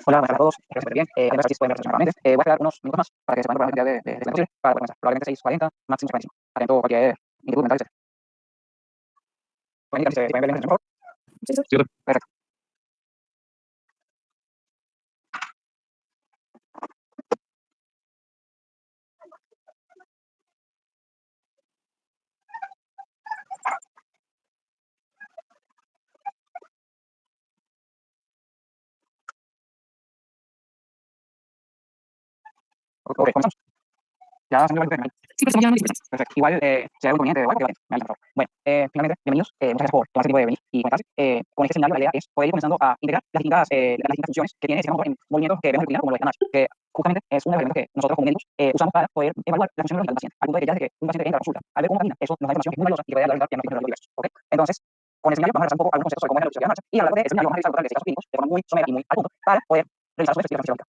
Hola, buenas tardes a todos. Espero que estén bien. Primero, si pueden reflexionar nuevamente. Voy a quedar unos minutos más para que se puedan poner la actividad de posible para poder comenzar. Probablemente 6:40, máximo 45. Atento a cualquier inquietud mental que se pueden indicar si se pueden ver bien, por favor. Sí, sí. Sí, perfecto. Ok, comenzamos. Ya son igual. Sí, pero estamos llamando disculpas. Perfecto. Igual, si hay algún inconveniente o algo, que me avisen, por favor. Bueno, finalmente, bienvenidos. Muchas gracias por tomarse el tiempo de venir y conectarse. Con este seminario, la idea es poder ir comenzando a integrar las distintas funciones que tiene ese campo en movimientos que vemos en el como lo de la marcha, que justamente es un elemento que nosotros como médicos usamos para poder evaluar la función del paciente, al punto de que ya desde que un paciente entra a la consulta, al ver cómo camina, eso nos da información que es muy valiosa y que puede ayudar a realizar diagnósticos diversos. ¿Ok? Entonces, con el seminario vamos a revisar un poco algunos conceptos sobre cómo es la velocidad de la marcha y a lo largo de este seminario vamos a revisar los de casos clínicos de forma muy somera y muy al punto para poder revisar su efectividad fisiológica.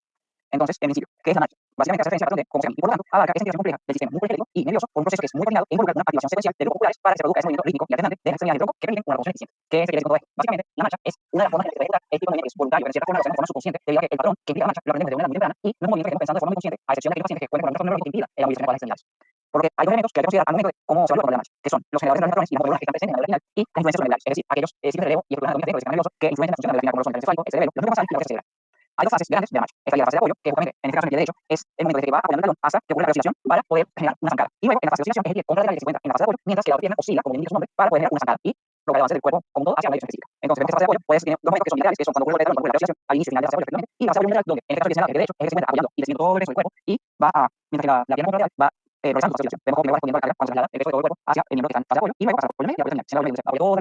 Entonces, en principio, ¿qué es la marcha? Básicamente hace referencia a de cómo se llama y por lo tanto abarca esa integración compleja del sistema musculoesquelético y nervioso por un proceso que es muy coordinado e involucra una activación secuencial de grupos musculares para que se produzca ese movimiento rítmico y alternante de las extremidades del tronco que permiten una rotación eficiente. ¿Qué se quiere decir con todo esto? Básicamente, la marcha es una de las formas en las que se ejecuta este tipo de movimiento que es voluntario, pero en cierta forma lo hacemos de forma subconsciente, debido a que el patrón que implica la marcha lo aprendemos de una manera muy temprana y no es un movimiento que estamos pensando de forma muy consciente, a excepción de aquellos pacientes que cuentan con un trastorno neurológico que impida la movilización de las extremidades. Por lo que hay dos elementos que hay que considerar al momento de cómo se evalúa la marcha, que son los generadores de neurones y los modelos que están presentes en la medula espinal y las influencias sobre es decir, aquellos ciclos de relevo y estructuras anatómicas del sistema nervioso que influyen en la función de la medula espinal como lo son el encefálico, el cerebelo, los núcleos basales y la corteza cerebral. Hay dos fases grandes de la marcha. Esta es la fase de apoyo, que justamente en este caso, en el pie derecho, es el momento desde que va apoyando el talón hasta que ocurre la oscilación para poder generar una zancada. Y luego, en la fase de oscilación, es el pie contralateral que se encuentra en la fase de apoyo, mientras que la otra pierna oscila, como bien indica su nombre, para poder generar una zancada y lograr el avance del cuerpo como todo hacia una dirección específica. Entonces, en esta fase de apoyo, puedes tener dos momentos que son bilaterales, que son cuando ocurre el talón, cuando ocurre la oscilación, al inicio y final de la fase de apoyo, respectivamente, y la fase de apoyo unilateral, donde en este caso el pie derecho es el que se encuentra apoyando y descendiendo todo el resto del cuerpo y va a, mientras que la pierna contralateral va realizando la oscilación. Vemos cómo va respondiendo a la carga cuando se traslada el resto de todo el cuerpo hacia el miembro que está en fase de apoyo y luego pasa por el medio y apoyo terminal. Se apoya toda la extensión de la pierna, mientras que el apoyo terminal solamente es el medio de la pierna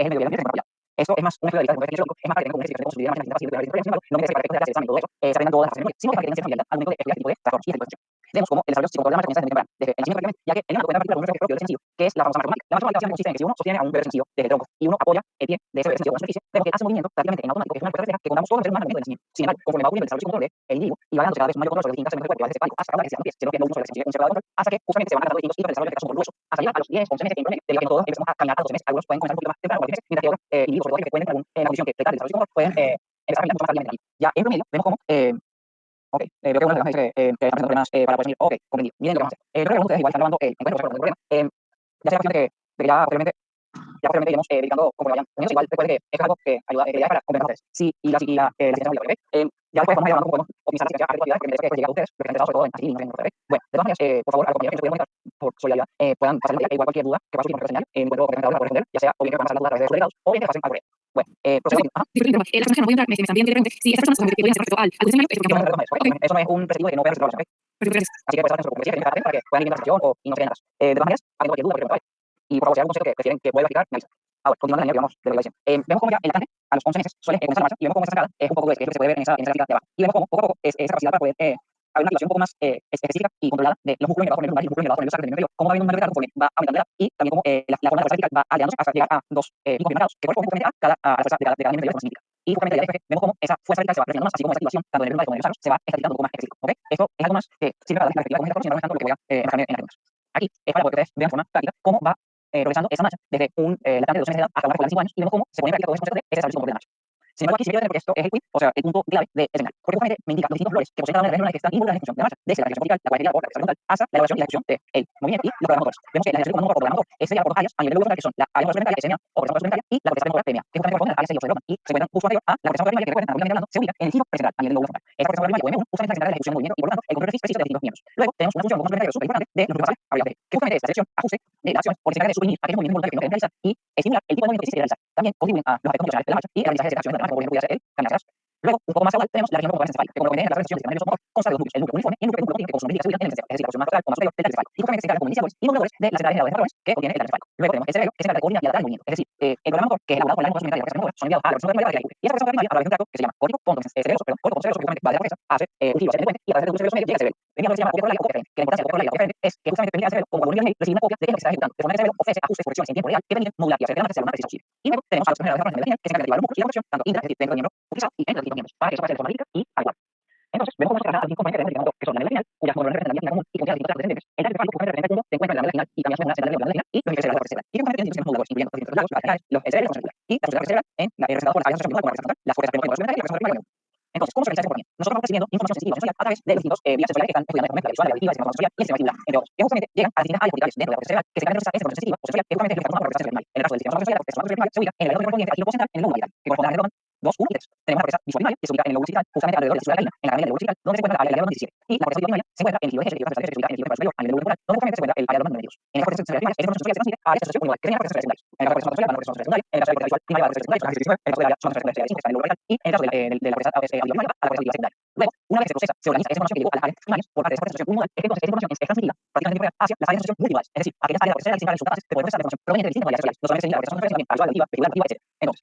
que se encuentra apoyado. Esto es más un estudio de habilidades como es más para tener como una explicación de construir la máquina de paciente de la sin embargo, no me interesa para que la examen y todo eso, se aprendan todas las fases de memoria, sino que para que tengan cierta habilidad al momento de estudiar este tipo de trastornos y este tipo de cuestiones. Vemos cómo el desarrollo psicomotor de la marcha comienza desde muy temprano, desde el nacimiento prácticamente, ya que el niño cuenta particular con un propio del sencillo, que es la famosa marcha automática. La marcha automática consiste en que si uno sostiene a un bebé sencillo desde el tronco y uno apoya el pie de ese bebé sencillo con superficie, vemos que hace un movimiento prácticamente en automático, que es una respuesta refleja que contamos todos los seres humanos al momento del nacimiento. Sin embargo, conforme va ocurriendo el desarrollo psicomotor del individuo y va dándose cada vez mayor control sobre distintas segmentos del cuerpo, y va desde el hasta ahora que se llaman pies, se los pies no uno sobre la extensión conservadora del control, hasta que justamente se van agarrando distintos hitos del desarrollo que son por grueso, hasta llegar a los 10, 11 meses en promedio, debido a que no todos empezamos a caminar a los 12 meses, algunos pueden comenzar un poquito más temprano, a los 10 meses, mientras que otros individuos, sobre todo que pueden entrar en una condición que retarde el desarrollo psicomotor, pueden empezar a caminar mucho más rápidamente. Ya en promedio, vemos cómo ok, veo que una de las dice que están presentando problemas para poder seguir. Ok, comprendido. Miren lo que vamos a hacer. Creo que algunos de ustedes igual están grabando el encuentro sobre el problema. Ya sea cuestión de que ya posteriormente iremos dedicando como lo vayan uniendo. Igual recuerde que esto es algo que ayuda, que ya es para complementar a ustedes. Sí, y la siguiente ¿ok? Ya después vamos a ir hablando cómo podemos optimizar la secuencia actividades, porque me interesa que después llegue a ustedes, porque están interesados sobre todo en así, no en ¿ok? Bueno, de todas maneras, por favor, a los compañeros que nos pudieran comunicar por solidaridad, puedan pasar el material, igual cualquier duda que va a surgir con el señal, mi cuerpo complementador la puede responder, ya sea o bien que van a pasar la duda a través de sus delegados, o bien que pasen al correo. Bueno, procedemos. Ajá. Disculpen, las personas que no voy a entrar me están pidiendo directamente si estas personas que podrían hacer respecto al escenario es porque Eso no es un presidio de que no vean reservación, ¿ok? perfecto, gracias. Así que puede estar en su computadora para que puedan ir viendo la sesión o y no se queden atrás. De todas maneras, habiendo cualquier duda, cualquier comentario. Y por favor, si hay algún concepto que prefieren que vuelva a explicar, me avisan. Ahora, continuando en la línea que vamos de la evaluación. Vemos cómo ya el lactante, a los 11 meses, suele comenzar la marcha y vemos cómo esa sacada es un poco gruesa, que es lo que se puede ver en esa gráfica de abajo. Y vemos cómo poco a poco es esa capacidad para poder haber una activación un poco más específica y controlada de los músculos nervados nerviosos y los músculos nervados nerviosos del interior, cómo va habiendo un nervio conforme va aumentando la edad y también cómo la columna vertical va aliándose hasta llegar a dos picos bien marcados que corresponden justamente a la fuerza de cada miembro nervioso significa. Y justamente ya vemos cómo esa fuerza vertical se va refinando más, así como esa activación tanto en el lumbar como en los sacros se va ejercitando un poco más específico. ¿Okay? Esto es algo más que sirve para darles la perspectiva como es el sino no es tanto lo que voy a enfocarme en algunas. Aquí es para que ustedes vean de forma práctica cómo va progresando esa marcha desde un lactante de 12 meses de edad hasta una escolar de 5 años y vemos cómo se pone en práctica todo ese concepto de ese desarrollo psicomotor de la marcha. Sin embargo, aquí sí quiero tener porque esto es el quid, o sea, el punto clave del seminario. Porque justamente me indica los distintos flores que poseen cada una de las neuronas que están involucradas en la ejecución de la marcha, desde la reacción cortical, la cual es la por la frontal, hasta la evaluación y la ejecución del movimiento y los programas motores. Vemos que la ejecución como motor es señalada por dos áreas a nivel neuronal que son la área motora segmentaria, SMA, o corteza segmentaria, y la corteza motora PMA, que justamente corresponde a la área 6 y 8 y se encuentran justo anterior a la corteza motora primaria que recuerden, analógicamente hablando, se ubica en el giro presentral a nivel del lóbulo frontal. Esta corteza motora primaria o M1 justamente está encargada de la ejecución del movimiento y por lo tanto el control preciso de los distintos miembros. Luego tenemos una función un poco más súper importante de los grupos basales, que justamente es la selección, ajuste de la acción, porque se encarga de suprimir aquellos movimientos voluntarios que no quieren realizar y estimular el tipo de movimiento que sí se quiere realizar. También contribuyen a los aspectos funcionales de la marcha y el aprendizaje de acciones de la marcha, como bien podría ser el caminar hacia atrás. Luego, un poco más abajo, tenemos la región como encefálica, que como comprende en la región del sistema nervioso motor, consta de dos núcleos, el núcleo uniforme y el núcleo que tiene como su medida seguridad en el encéfalo, es decir, la porción más lateral o más superior del encéfalo. Y justamente se encarga como iniciadores y moduladores de las centrales generadores neuronales que contiene el encéfalo. Luego tenemos el cerebro, que se encarga de coordinar y adaptar el movimiento. Es decir, el programa motor, que es elaborado con la lengua segmentaria y la corteza motora, son enviados a la versión primaria para que la ejecute. Y esa versión primaria a través de un tracto que se llama córtico ponto cerebeloso, que justamente va de la cabeza a hacer un giro hacia el puente y a través del cerebelo medio llega al cerebelo. Venía lo que se llama copia por la copia que la importancia de la copia por la es que justamente permite al cerebro, como algoritmo recibir una copia de lo que se está ejecutando. De forma que el cerebro ofrece ajustes, correcciones en tiempo real que permiten modular y hacer que la marcha sea lo más precisa posible. Y luego tenemos a los generadores neuronales que se encargan de activar los músculos y la corrección tanto intra, es decir, dentro del miembro utilizado y entre los distintos miembros, para que eso pase de forma lítica y al igual. Entonces, vemos cómo se traslada a distintos componentes del medicamento que son la médula final, cuyas moléculas representan la vía común y contienen distintos tractos descendentes. El tracto encefálico justamente representa el punto se encuentra en la médula final y también son una central de la médula final y los hemisferios cerebrales y que justamente tienen distintos moduladores, incluyendo los distintos lagos, los laterales, los cerebrales, el cerebral y la sociedad cerebral en la representadas por la área social como la corteza frontal, las cortezas premotora y complementarias y la corteza motora Entonces, ¿cómo se realiza ese comportamiento? Nosotros vamos recibiendo información sensitiva sensorial a través de los distintos vías sensoriales que están estudiando la visual, la auditiva, el sistema sensorial y el sistema vestibular, entre otros, que justamente llegan a las distintas áreas corticales dentro de la corteza cerebral que se caracteriza esa información sensitiva o sensorial que justamente es lo que está por la primaria. En el caso del sistema sensorial, la corteza sensorial primaria se ubica en el área correspondiente al lobo central en el lóbulo parietal, que corresponde a la 2, 1 y 3. Tenemos la corteza visual primaria, que se ubica en el lóbulo occipital, justamente alrededor de la célula retina, en la ramilla del lóbulo occipital, donde se encuentra la área del 17. Y la corteza auditiva primaria se encuentra en el giro eje, que se ubica en el giro superior, a nivel lóbulo temporal, donde justamente se encuentra el área de los medios. En la corteza sensorial primaria, esa información sensorial se transmite a áreas sensoriales univocales, que serían las cortezas secundarias. En el caso de la corteza sensorial, la corteza sensorial secundaria, en el caso de la corteza visual primaria, la corteza secundaria, son las 19, en el caso de la zona secundaria, que está en el lóbulo parietal, y en el caso de la corteza auditiva primaria, a la corteza auditiva secundaria. Luego, una vez que se procesa, se organiza esa información que llegó a las áreas primarias por parte de esa corteza unimodal, es que entonces esa información es transmitida prácticamente por hacia las áreas de sensación multimodales, es decir, aquellas áreas de la corteza cerebral que son capaces de poder procesar la información proveniente de distintas modalidades cerebrales, no solamente señala la corteza sensorial, sino también la visual, la auditiva, vestibular, cognitiva,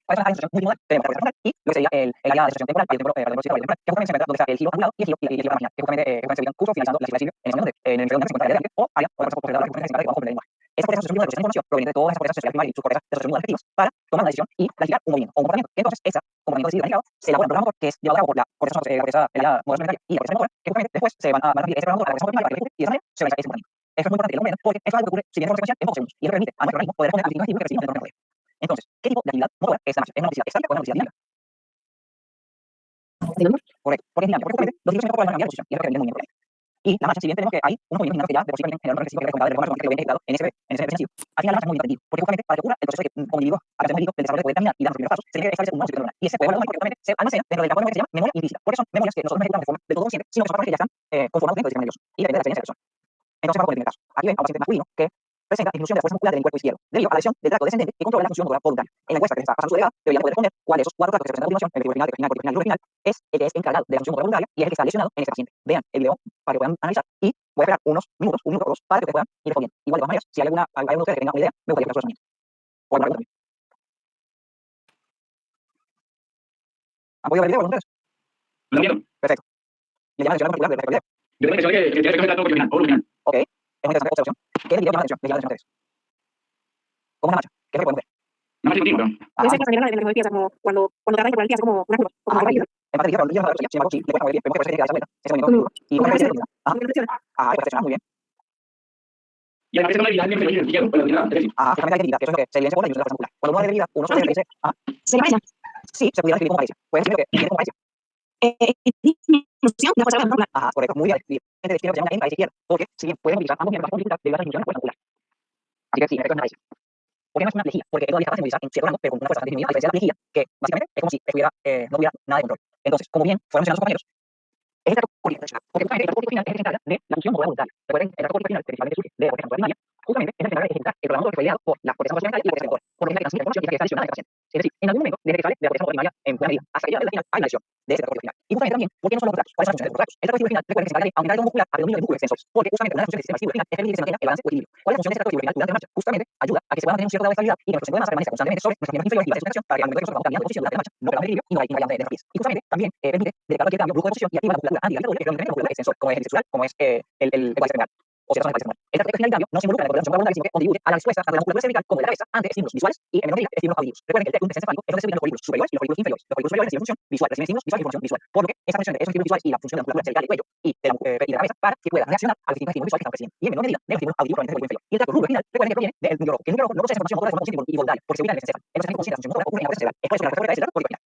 etc. Entonces, ¿cuáles son las áreas de sensación multimodal? Tenemos la corteza frontal y lo que sería el área de sensación temporal y el temporal, que justamente se encuentra donde está el giro angulado y el giro marginal, que justamente se ubican justo finalizando la célula ciliar en el momento en el hemisferio donde se encuentra el área o área o la corteza posterior que justamente se encarga de debajo del lenguaje. Esa corteza sensorial procesa información proveniente de todas esas cortezas sensoriales primarias y sus cortezas de sensación multimodal respectivas para tomar una decisión y planificar un movimiento o un comportamiento. Entonces, esa comportamiento decidido planificado se elabora un programa motor que es llevado a cabo por la corteza motor y la corteza motora, que justamente después se van a transmitir ese programa motor a la corteza motor primaria para que y de esa manera se realiza ese comportamiento. Eso es muy importante que lo comprendan porque eso es algo que ocurre si bien de forma secuencial en pocos segundos y eso permite a nuestro organismo poder responder a los distintos estímulos que recibimos dentro de nuestro cuerpo. Entonces, ¿qué tipo de actividad motora es la máxima? ¿Es una necesidad estática o es una necesidad dinámica? Correcto, porque es dinámica, porque justamente los distintos cuerpos van a cambiar de posición y eso requiere movimiento. Y la marcha, si bien tenemos que hay unos movimientos dinámicos que ya de por sí vienen generando ejercicio que comentaba de reforma que lo viene integrado en ese sencillo, al final la marcha es muy aprendido, porque justamente para que ocurra el proceso de que como individuo, a través del desarrollo de poder caminar y dar los primeros pasos, se tiene que establecer un nuevo circuito neuronal. Y ese poder neuronal justamente se almacena dentro del campo neuronal que se llama memoria implícita, porque son memorias que nosotros no ejecutamos de forma del todo consciente, sino que son patrones que ya están conformados dentro del sistema nervioso y depende de la experiencia de la persona. Entonces vamos con el primer caso. Aquí ven a un paciente masculino que presenta disminución de la fuerza muscular del cuerpo izquierdo debido a la lesión del tracto descendente que controla la función motora voluntaria. En la encuesta que se está pasando su delegada, deberían poder responder cuál de esos cuatro tractos que se presentan a continuación, el vestibular final, el final, el final, es el que es encargado de la función motora voluntaria y es el que está lesionado en este paciente. Vean el video para que puedan analizar y voy a esperar unos minutos, un minuto o dos, para que ustedes puedan ir respondiendo. Igual de todas maneras, si hay alguno de ustedes que tenga una idea, me gustaría que su razonamiento. O alguna pregunta también. ¿Han podido ver el video algunos de ustedes? Lo entiendo. Perfecto. ¿Le llama la atención algo particular del video? Yo tengo la impresión que tiene que ver todo con el final. Ok. Es muy interesante observación. ¿Qué es el video que llama la atención? Les llama la atención a ustedes. ¿Cómo es la marcha? ¿Qué es lo que podemos ver? No me continua, pero Puede ser que se de la pieza como cuando trata de poner el pieza como una curva, como Ajá, en parte del día, pero sin embargo, sí, le cuesta muy bien, vemos que por eso tiene que darse vuelta, ese movimiento, y cómo se ajá, muy bien. y además es una habilidad en el izquierdo, pero tiene la Ajá, justamente hay debilidad, que eso es lo que se evidencia por la disminución de la fuerza muscular. Cuando uno hay debilidad, uno suele decirse, ajá, se le parece. sí, se pudiera describir como parecia. Puede decir que tiene como parecia. Disminución de la fuerza muscular. Ajá, correcto, muy bien. Gente de izquierda se llama en parecia izquierda, porque si bien pueden utilizar ambos miembros bajo dificultad debido a la disminución de la fuerza muscular. Así que sí, en efecto es una parecia. Porque no es una lejía, porque es todavía capaz de movilizar en cierto rango, pero con una fuerza bastante disminuida, a diferencia de la lejía, que básicamente es como si estuviera, no tuviera nada de control. Entonces, como bien fueron mencionando sus compañeros, es el tracto cortico tradicional, porque justamente el tracto cortico final es el que se encarga de la función motora voluntaria. Recuerden, el tracto cortico final, que principalmente surge de la corteza motora primaria, justamente es el que se encarga de ejecutar el programa motor que fue ideado por la corteza motora mental y la corteza motora, por lo que es la que transmite información y es la que está lesionada en el paciente. Es decir, en algún momento, desde que sale de la corteza motora primaria en buena medida hasta que llega al final, hay una lesión de ese tracto cortico final. Y justamente también, ¿por qué no son los tractos? ¿Cuáles son las funciones de los tractos? El tracto cortico final, recuerden que se encarga de aumentar el tono muscular a predominio de músculos extensores, porque justamente una de las funciones del sistema vestibular final es permitir que se mantenga el balance o equilibrio. ¿Cuál es la función de ese tracto vestibular final durante la marcha? Justamente ayuda a que se pueda mantener un cierto grado de estabilidad y que nuestro centro de masa permanezca constantemente sobre nuestros miembros inferiores y bases de suspensión para que al momento de que nosotros vamos cambiando de posición durante la marcha, no perdamos el equilibrio y no vayamos de nuestros pies. Y justamente también permite detectar cualquier cambio brusco de posición y activa la musculatura antigravitatoria que realmente es la musculatura extensor, como es el isquiotibial, como es el cuádriceps femoral. O sea, son el El tracto final, en cambio, no se involucra en la coordinación voluntaria, sino que contribuye a la respuesta tanto de la musculatura cervical como de la cabeza ante estímulos visuales y, en menor medida, estímulos auditivos. Recuerden que el tectum encefálico es donde se ubican los folículos superiores y los folículos inferiores. Los folículos superiores reciben función visual, reciben estímulos visuales y función visual. Por lo que esa función de esos estímulos visuales y la función de la musculatura cervical del cuello y de la cabeza para que pueda reaccionar a los distintos estímulos visuales que están recibiendo. Y, en menor medida, de los estímulos auditivos provenientes del folículo inferior. Y el tracto rubro final, recuerden que proviene del núcleo rojo, que el núcleo rojo no procesa información motora de forma consciente y voluntaria, porque se ubica en el encéfalo. El procesamiento consciente de la función motora ocurre en la corteza cerebral. Es por eso que la respuesta es el tracto cortico final.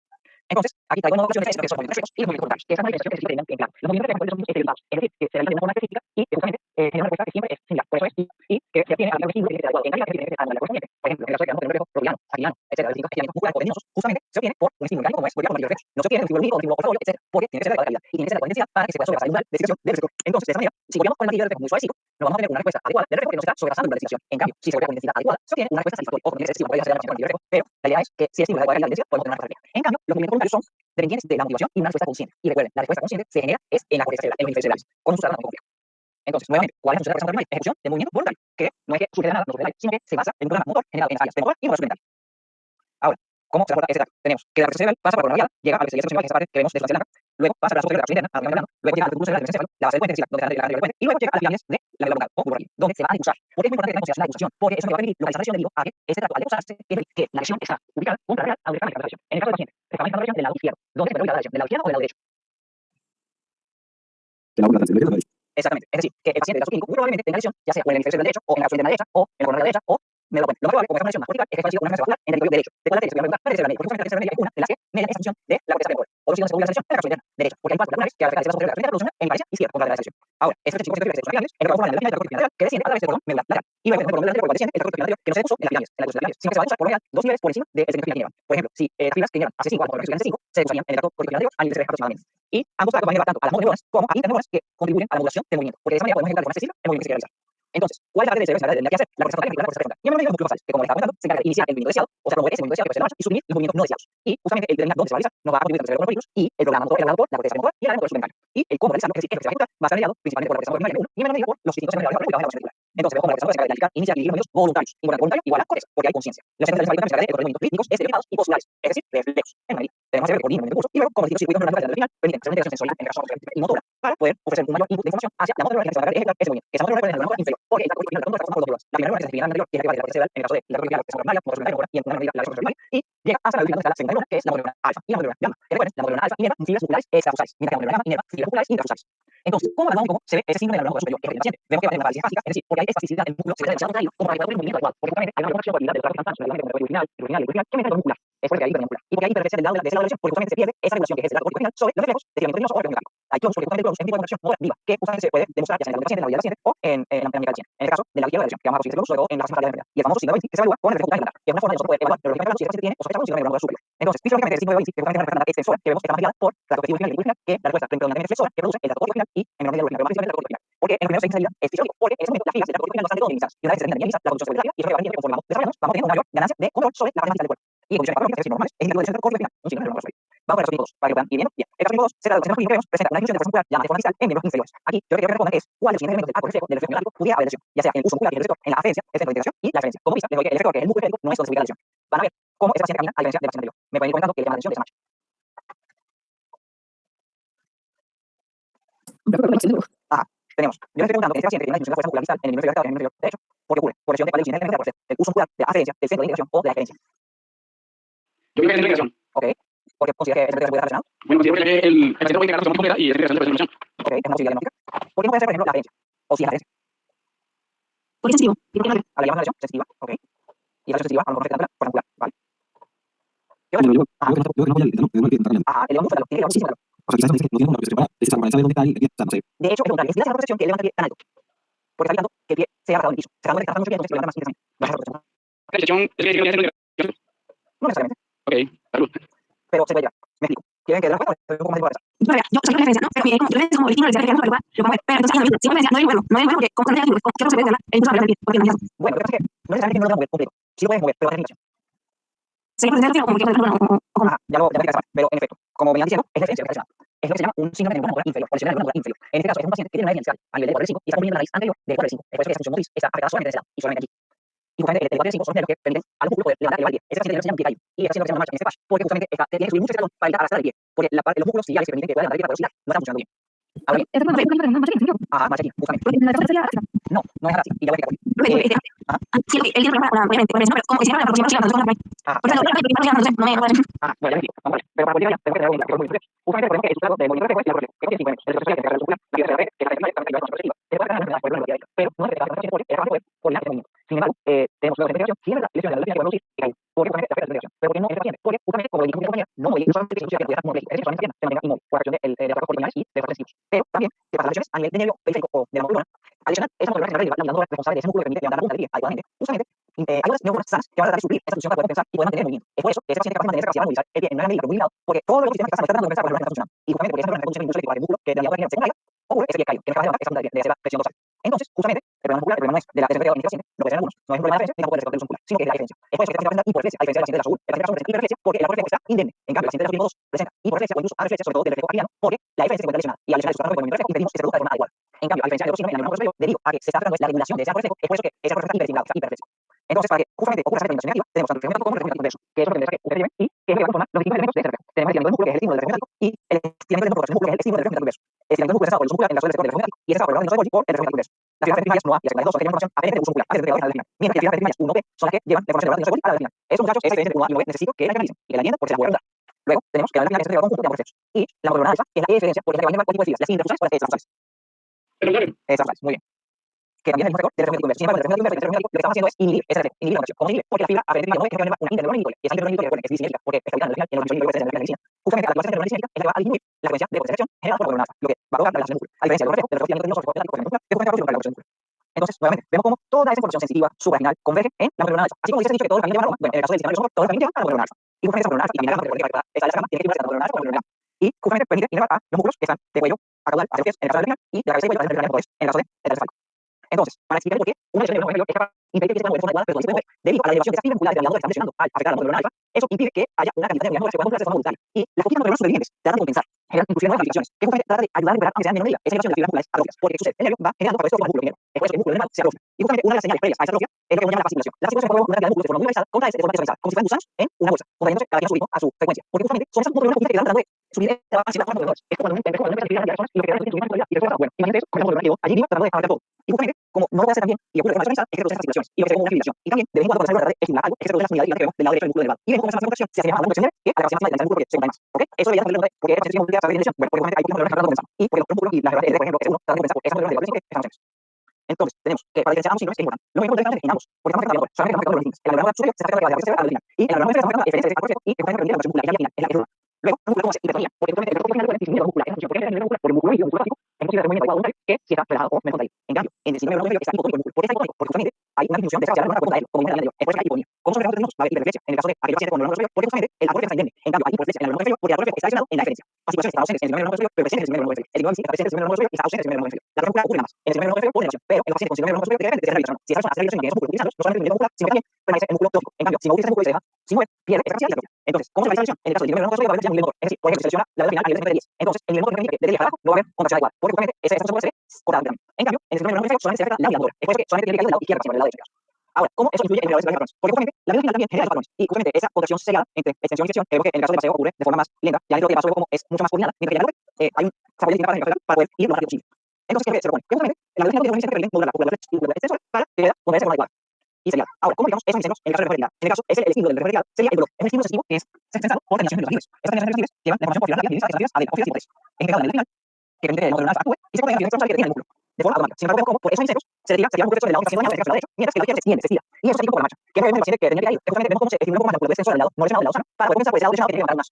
Entonces, aquí traigo una conclusión de que son movimientos reflejos y los movimientos voluntarios, que esa es una diferenciación que se tienen en claro. Los movimientos reflejos son estereotipados, es decir, que se realizan de una forma específica y que justamente generan una respuesta que siempre es similar. Por eso es y que se obtiene a la estímulo que tiene que ser adecuado en calidad que tiene que ser anual correspondiente. Por ejemplo, en el caso de que tenemos reflejo roviano, aquilano, etcétera, los distintos estiramientos musculares o tendinosos, justamente se obtiene por un estímulo mecánico como es volver a los reflejos. No se obtiene de un estímulo líquido o de un estímulo ortológico, etcétera, porque tiene que ser de adecuada calidad y tiene que ser de adecuada intensidad para que se pueda sobrepasar el umbral de excitación del receptor. Entonces, de esa manera, si volvemos con el martillo del reflejo muy suavecito, no vamos a tener una respuesta adecuada del reflejo que no se está sobrepasando el umbral de excitación. En cambio, si se vuelve con intensidad adecuada, se obtiene una respuesta satisfactoria. Ojo, tiene que ser excesivo, puede ser con el reflejo, pero la idea es que si el estímulo es de adecuada calidad y intensidad, podemos tener una respuesta refleja. En cambio, los movimientos voluntarios son dependientes de la motivación y una respuesta consciente. Y recuerden, la respuesta consciente se genera es en la corteza cerebral, en los hemisferios cerebrales, con un sustrato complejo. Entonces, nuevamente, ¿cuál es la función de la corteza motora primaria? Ejecución de movimiento voluntario, que no es que surge de la nada, no surge del aire, sino que se basa en un programa motor generado en las áreas temporal y motor Ahora, ¿cómo se aporta ese tracto? Tenemos que la corteza cerebral pasa por la radial, llega a la vestibular cerebral, que es esa parte que vemos de la celda, luego pasa a la superior de la presión interna, a la membrana, luego llega al músculo cerebral del encéfalo, la base del puente encéfalo, donde está la del puente, y luego llega a las pirámides de la médula o bulbo donde se va a dibujar. ¿Por qué es muy importante que tengamos consideración la dibujación? Porque eso es lo que va a permitir localizar la lesión debido a que este tracto, al deposarse, que la lesión está ubicada contrarreal al rectángulo de la lesión. En el caso del paciente, rectángulo de la lesión del lado izquierdo. ¿Dónde se encuentra ubicada la lesión? ¿Del lado izquierdo o del lado derecho? Exactamente. Es decir, que el paciente de caso clínico muy probablemente tenga lesión, ya sea o en el hemisferio derecho, o en la zona derecha, o en el coronal derecha, o en el Lo más probable, como es una lesión más cortical, es que haya sido una enfermedad vascular en el territorio derecho. ¿De cuál arteria se voy a preguntar? La arteria cerebral. Porque justamente la arteria cerebral es una de las que median esa función de la corteza temporal. o los signos de la selección en la capsula interna derecha, porque hay cuatro laterales que acerca de la superior de la reproducción en pareja izquierda contra la selección. Ahora, estos chicos se refieren a las pirámides, en la forma de la final del que desciende a través del cordón medular lateral. Y luego, el cordón medular desciende el cordón anterior que no se puso en las pirámides, en las laterales, sino que se va a usar por lo general dos niveles por encima del segmento que llevan. Por ejemplo, si las fibras que llevan a C5 a la C5 se usarían en el tracto cortical anterior a nivel de aproximadamente. Y ambos tractos van a llevar tanto a las motoneuronas como a interneuronas que contribuyen a la modulación del movimiento, porque de esa manera podemos ejecutar de forma excesiva el movimiento que se quiere realizar. Entonces, ¿cuál es la parte del cerebro central que hacer? La corteza frontal y la corteza frontal. Y en el medio los músculos basales, que como les estaba comentando, se encarga de iniciar el movimiento deseado, o sea, promover ese movimiento deseado que se marcha y suprimir los movimientos no deseados. Y justamente el determinar dónde se va a realizar nos va a contribuir tanto el cerebro como los vehículos y el programa motor elaborado por la corteza motora y el área motor suplementaria. Y el cómo realizarlo, es decir, es lo que se va a ejecutar, va a estar mediado principalmente por la corteza motora primaria 1 y en menor medida por los distintos centros nerviosos ubicados en la base articular. Entonces, vemos cómo la corteza motora se encarga de planificar, iniciar y dirigir movimientos voluntarios. Importante, voluntario igual a corteza, porque hay conciencia. Los centros nerviosos se encargan de movimientos rítmicos, estereotipados y postulares, es decir, reflejos. En Madrid tenemos el coordinador de curso y luego como distintos circuitos neuronales del final permiten hacer una integración sensorial entre razón y motora para poder ofrecer un mayor input de información hacia la motora que se va a ejecutar ese movimiento. Esa motora es la neuronal inferior, porque el cortical la conducta de la primera neuronal es la anterior, que es la que va de la corteza cerebral en el caso de la cortical, que es la primaria, motor primaria y en una medida la corteza primaria y llega hasta la ubicación donde está la segunda neuronal, que es la motora alfa y la motora gamma. Que recuerden, la motora alfa inerva fibras musculares extrafusales, mientras que la motora gamma inerva fibras musculares intrafusales. Entonces, ¿cómo evaluamos cómo se ve ese síndrome de la neuronal superior? Es paciente. Vemos que va a tener una parálisis espástica, es decir, porque hay espasticidad del músculo cerebral demasiado contraído como para ejecutar el movimiento adecuado, porque justamente hay una conexión coordinada del tráfico campano, el original que me da el muscular. Es porque hay hipermuscular. Y porque hay hipertrofia del lado de la lesión, porque justamente se pierde esa regulación que es el lado cortical sobre los reflejos de movimiento nervioso o reflejo mecánico. Hay clones, porque justamente el clonus es un tipo de conexión motora viva, que justamente se puede demostrar ya sea en el paciente, en la vida del paciente o en la mecánica del paciente. En este caso, de la izquierda de la lesión, que vamos a conseguir ese clonus, sobre todo en la fase de la enfermedad. Y el famoso signo de Vinci, que se evalúa con el reflejo mecánico, que es una forma de nosotros poder evaluar neurológicamente si el paciente tiene o sospecha un síndrome de la neuronal superior. Entonces, fisiológicamente el signo de Vinci, que justamente es una enfermedad extensora, que vemos que está más ligada por la tracto final y final, que la respuesta predominantemente flexora, que produce el tracto final y en menor medida el original, pero más principalmente el tracto final. Porque en el primero se inicia es fisiológico, porque en ese momento las fibras del tracto final no están del todo minimizadas. Y una vez que se termina de minimizar la conducción cerebral y eso va a conforme vamos desarrollándonos, vamos teniendo una mayor ganancia de control sobre la parte del cuerpo. Y en condiciones patológicas, es decir, normales, es el del centro cortical final, un signo de la neuronal superior. Vamos a ver los 2 para que puedan ir viendo. Bien, el caso 2 se trata de los centros clínicos presenta una disminución de fuerza muscular llamada de forma distal en miembros inferiores. Aquí, yo creo que respondan es cuál de los siguientes elementos del arco reflejo del reflejo mecánico pudiera haber lesión, ya sea en el uso muscular y el receptor, en la aferencia, el centro de integración y la aferencia. Como vista, les doy que el efector, que es el músculo esquelético, no es donde se ubica la lesión. Van a ver cómo ese paciente camina a diferencia del paciente anterior. Me pueden ir comentando que le llama la atención de esa marcha. Ajá, tenemos. Yo les estoy preguntando que en este paciente tiene una disminución de fuerza muscular distal en el miembro inferior en el miembro inferior derecho, porque ocurre por lesión de cuál de los siguientes elementos del uso muscular, de la aferencia, del centro de integración o de la aferencia. Yo creo que es la integración. Ok, porque considera que el centro de integración puede estar relacionado. Bueno, considero que el centro puede integrar la completa y es integración de la resolución. Ok, es una posibilidad diagnóstica. ¿Por qué no puede ser, por ejemplo, la aferencia? O si es la aferencia. Porque es sensitivo. Y porque no A la llamamos la lesión sensitiva, ok. Y la lesión sensitiva a lo mejor afecta la fuerza muscular, ¿vale? ¿Qué Bueno, pasa? yo creo que no voy al no que entrar en. Ajá, el león muscular, tiene que elevar muchísimo calor. O sea, quizás no tiene una presión para esa sabe dónde está el pie, o sea, no sé. De hecho, es preguntar, ¿es la protección que levanta el pie tan alto? Porque está evitando que el pie sea agarrado en el piso. Sacando que está mucho pie, entonces levanta más intensamente. No es esa protección. La excepción es que tiene que No necesariamente, Ok, salud. pero se puede llevar. Me explico. ¿Quieren que de la cuenta? Estoy un poco más tiempo para Pero mira, yo soy una referencia, ¿no? Pero como referencia como destino de ser lo puedo ver. Pero entonces ahí no, si una referencia no es bueno, no es bueno porque como cuando ya ¿qué se puede hablar? El impulso a pie, porque no es bueno, lo que pasa es que no necesariamente no lo puedes mover completo. Sí lo puedes mover, pero va a tener limitación. sería presentar como que o Ajá, ya lo voy a explicar, pero en efecto, como venían diciendo, es la esencia relacionada. Es lo que se llama un síndrome de neuronal motora inferior, o lesión de neuronal motora inferior. En este caso, es un paciente que tiene una hernia inicial a nivel de 4 de 5 y está comiendo la raíz anterior de 4 de 5. Es por eso que esa función motriz está afectada solamente de ese lado y solamente aquí. Y justamente el 4 de 5 son los que permiten al músculo poder levantar y elevar el pie. Ese paciente se llama un pie caído. Y está haciendo lo que se llama marcha en este patch, porque justamente tiene que subir mucho ese talón para evitar arrastrar el pie. Porque los músculos ciliares que permiten que pueda levantar el pie para velocidad no están funcionando bien. Ahora bien, ajá, marcha aquí, justamente. porque la cosa sería No, no es así. Y ya voy a explicar por qué. porque sí, él tiene una obviamente, como si fuera la próxima no Ajá, por eso no bueno, ya les digo, vamos a ver. Pero para poder llegar, tenemos que tener un interés muy diferente. Justamente recordemos que el sustrato del movimiento reflejo es la reflejo, que tiene 5 elementos. El reflejo es la muscular, la fibra cerebral, que es la definición de la perspectiva. Se puede ganar una por el pero no es que la definición por el trabajo por la movimiento. Sin embargo, tenemos luego de integración, si es la lesión de la velocidad que podemos decir que cae, porque justamente la afecta la integración. Pero porque no es paciente, porque justamente como le dijimos a mi compañera, no mueve, no solamente que se que puede estar como es decir, solamente se mantenga inmóvil por acción de aparatos coordinales y de fuerzas sensitivos. Pero también, que pasa las lesiones a nivel de nervio periférico o de la motor adicional, esa motor central la glándula responsable de ese músculo que permite levantar la punta del pie adecuadamente. Justamente, hay unas neuronas sanas que van a tratar de suplir esa función para poder compensar y poder mantener el movimiento. Es por eso que ese paciente capaz de mantener esa capacidad de movilizar el pie en una medida muy lado, porque todos los sistemas que están tratando de compensar por ejemplo no están funcionando. Y justamente porque esa neuronas condición de impulso eléctrico para el músculo que de la otra secundaria ocurre ese pie caído, que no acaba de levantar esa punta de esa presión dorsal. Entonces, justamente, el problema muscular, el problema no es de la presión en el paciente, lo que es en algunos, no es un problema de referencia, ni tampoco del receptor muscular, sino que es la diferencia. Es por eso que el paciente presenta hiporeflesia, a diferencia del paciente de la azul. El paciente de la azul presenta hipereflesia porque el reflejo está indemne. En cambio, el paciente de la tipo 2 presenta hiporeflesia o incluso areflesia, sobre todo del reflejo axial, porque la diferencia se encuentra lesionada. Y al lesionar el sustrato del movimiento reflejo, impedimos que se produzca de forma adecuada. En cambio, a diferencia del otro síndrome, en el neuronal superior, debido a que se está tratando de la regulación de ese reflejo, es por eso que ese reflejo está hiperestimulado, está hiperreflexivo. Entonces, para que justamente ocurra esa regeneración negativa, tenemos tanto el reflejo como el reflejo inverso, que es lo que tendrá que ustedes lleven y que es lo que va a conformar los distintos elementos de ese reflejo. Tenemos el estímulo del músculo, que es el estímulo del reflejo y el estiramiento del músculo del músculo, que es el estímulo del reflejo inverso. El estiramiento del músculo es por el muscular en la zona del sector del reflejo y ese está por el lado del por el reflejo inverso. Las fibras primarias 1A y las secundarias 2 son que tienen información aparente de uso muscular, antes de llegar al final. Mientras que las fibras primarias 1B son las que llevan la información de la zona del final. Eso, muchachos, esa diferencia entre 1A y 1B necesito que la analicen y que la entiendan porque se la voy a preguntar. Luego tenemos que la final es el conjunto de ambos reflejos. Y la motor alfa es la diferencia porque es la que va a llevar cuál tipo de fibras, las interfusales o las extrafusales. Extrafusales, muy bien. Que también es el factor del reflejo inverso. Sin embargo, el reflejo inverso y el reflejo lo que estamos haciendo es inhibir ese reflejo, inhibir la presión. ¿Cómo inhibir? Porque la fibra aparentemente no es que va a llevar una interneuronal y esa interneuronal es bisimétrica porque está ubicada en el final en la organización y la medicina justamente la activación de la neurona cinética es la que va a disminuir la frecuencia de potenciación generada por la neurona alfa, lo que va a provocar la relajación muscular. A diferencia del reflejo de los reflejos de la que justamente va a provocar la relajación muscular. Entonces, nuevamente, vemos cómo toda esa información sensitiva suprarrenal converge en la neurona alfa. Así como dice que todo el camino lleva a Roma, bueno, en el caso del sistema nervioso, todo el camino lleva a la neurona alfa. Y justamente esa neurona alfa y también la gama, porque esa es la gama, tiene que ir a la neurona alfa con la neurona alfa. Y justamente permite inervar a los músculos que están de cuello a caudal hacia los pies en el caso del abdominal y de la cabeza y cuello hacia el abdominal en el caso del cefálico. Entonces, para explicar por qué una lesión del neuronal es capaz de impedir que se mueva de forma adecuada, pero se puede debido a la elevación de esas fibras musculares del ganador que están lesionando al afectar a la neurona alfa, eso impide que haya una cantidad de neuronas que puedan modularse de forma voluntaria. Y las poquitas neuronas supervivientes tratan de compensar, generan inclusive nuevas ramificaciones, que justamente trata de ayudar a liberar aunque sean menor medida esa elevación de las fibras musculares atróficas, porque sucede, el nervio va generando a través de los músculos primero, después el músculo nerval se atrofia. Y justamente una de las señales previas a esa atrofia es lo que se llama la fasciculación. La fasciculación provoca una cantidad de músculos de forma muy organizada contraerse de forma desorganizada, como si fueran gusanos en una bolsa, contrayéndose cada quien a su ritmo, a su frecuencia, porque justamente son esas neuronas que están tratando de subir hacia la forma de los es como cuando un actividad de las personas y lo que queda es subir más y después bueno, imagínate eso, como el neuronal allí mismo tratando de abarcar todo. Y justamente, como no lo puede hacer también y ocurre de forma desorganizada, es que se producen fasciculaciones y lo que se llama una fibrilación. Y también, de vez en cuando, cuando se trata de estimular algo, es que se produce la similaridad que vemos del lado derecho del músculo nerval. Y vemos cómo esa contracción se asemeja más a una contracción que a la capacidad máxima del músculo porque se contrae más. ¿Ok? Eso debería tenerlo porque es una multiplicidad de dimensión. Bueno, porque hay muchos neuronas que están tratando de compensar. Y porque los músculos y las neuronas por ejemplo, que uno tratan de compensar por esas neuronas nervales que estamos en. Entonces, tenemos que para diferenciar ambos síndromes es importante. Lo mismo importante es en ambos, porque estamos afectando solamente estamos afectando los distintos. En la neurona superior se afecta la capacidad cerebral al y en la neurona inferior se afecta la diferencia de y que pueden permitir la contracción muscular y la final, es la que es luego, un músculo como hipertonía, porque justamente el propio final disminuye la muscular, es porque el nivel muscular por el músculo medio, el músculo básico, es posible hacer movimiento voluntario que si está relajado o menos contraído. En cambio, en el síndrome neuronal inferior está hipotónico el músculo. ¿Por qué está hipotónico? Porque justamente hay una disminución de esa capacidad neuronal por contraerlo, como vimos en el anterior. Es por eso que hay hipotonía. ¿Cómo se refleja va a haber hiperreflexia en el caso de aquel paciente con neuronal superior? Porque justamente el atrofia está indemne. En cambio, hay hiperreflexia en el neuronal inferior porque el atrofia está lesionado en la diferencia. Fasciculaciones están ausentes en el síndrome neuronal superior, pero presentes en el síndrome neuronal inferior. El síndrome está presente en el síndrome neuronal superior y está ausente en el síndrome neuronal inferior. La muscular ocurre nada más en el síndrome neuronal inferior por elevación, pero el paciente con síndrome neuronal superior tiene que ser rehabilitación. Si esa persona hace rehabilitación y tiene esos músculos utilizarlos, no solamente el músculo muscular, sino que también permanece el músculo tóxico. En cambio, si no utiliza ese músculo y se deja sin mover, pierde esa capacidad y atrofia. Entonces, ¿cómo se realiza la lesión? En el caso del síndrome neuronal superior va a haber lesión a nivel motor. Es decir, por ejemplo, si se lesiona la velocidad final a nivel de 10. Entonces, el nivel motor significa que de 10 para abajo no va a haber contracción adecuada, porque justamente esa cosa puede ser cortada completamente. En cambio, en el síndrome neuronal inferior solamente se afecta la unidad motora. Es por eso que solamente tiene que caer del lado izquierdo, sino del lado derecho. Ahora, ¿cómo eso influye en el patrones? Porque justamente la vida final también genera esos patrones. Y justamente esa contracción seriada entre extensión y flexión, que creo que en el caso del paseo ocurre de forma más lenta. Ya creo que el paso como es mucho más coordinada, mientras que en el hay un desarrollo de distintas para poder ir lo más rápido posible. Entonces, ¿qué se propone? Que justamente la vida final siempre modular la musculatura y la extensor para que pueda ponerse de forma adecuada. Y seriada. Ahora, ¿cómo digamos esos diseños en el caso de reflexividad? En el caso, es el estímulo del reflexividad sería el dolor. Es un estímulo sensitivo que es sensado por terminaciones de los libres. Estas terminaciones libres llevan la información por rápida y directa a las adentro, es integrado en el final, que permite que el neuronal actúe y se pone en la dirección que tiene el músculo de forma automática. Sin embargo, vemos cómo por esos insectos se retira un poco sobre el lado que está haciendo daño, del lado derecho, mientras que el lado izquierdo se extiende, se estira. Y eso se tiene por la marcha. Que no vemos el paciente que tenía que caído. Es justamente vemos cómo se estimula un poco más la musculatura extensora del lado no lesionado del lado sano para poder comenzar por ese lado lesionado que tiene que levantar un más.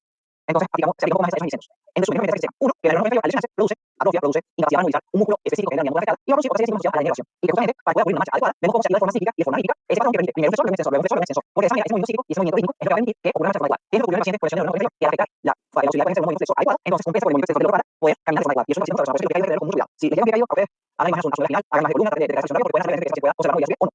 Entonces, aplicamos, se aplica un poco más a esos diseños. En resumen, mientras que uno, que el neuronal inferior al lesionarse produce atrofia, produce incapacidad para movilizar un músculo específico que es la unidad afectada y va a producir otra serie de estimulación a la inervación. Y que justamente para poder ocurrir una marcha adecuada, vemos cómo se activa de forma cíclica y de forma rítmica ese patrón que permite primero un sensor, luego un sensor, luego un sensor, luego un sensor. Porque de esa manera ese movimiento cíclico y ese movimiento rítmico es lo que va a permitir que ocurra una marcha adecuada. ¿Qué es lo que ocurre en el paciente con lesión del neuronal inferior? Que al afectar la posibilidad de tener un movimiento flexor adecuado, entonces compensa con el movimiento extensor del otro para poder caminar de forma adecuada. Y eso es lo que hacemos por eso que hay que tenerlo con mucho cuidado. Si les queda un pie caído, hagan imágenes a su final, hagan más de columna, de tracción porque pueden hacer que se pueda observar movilidad o no.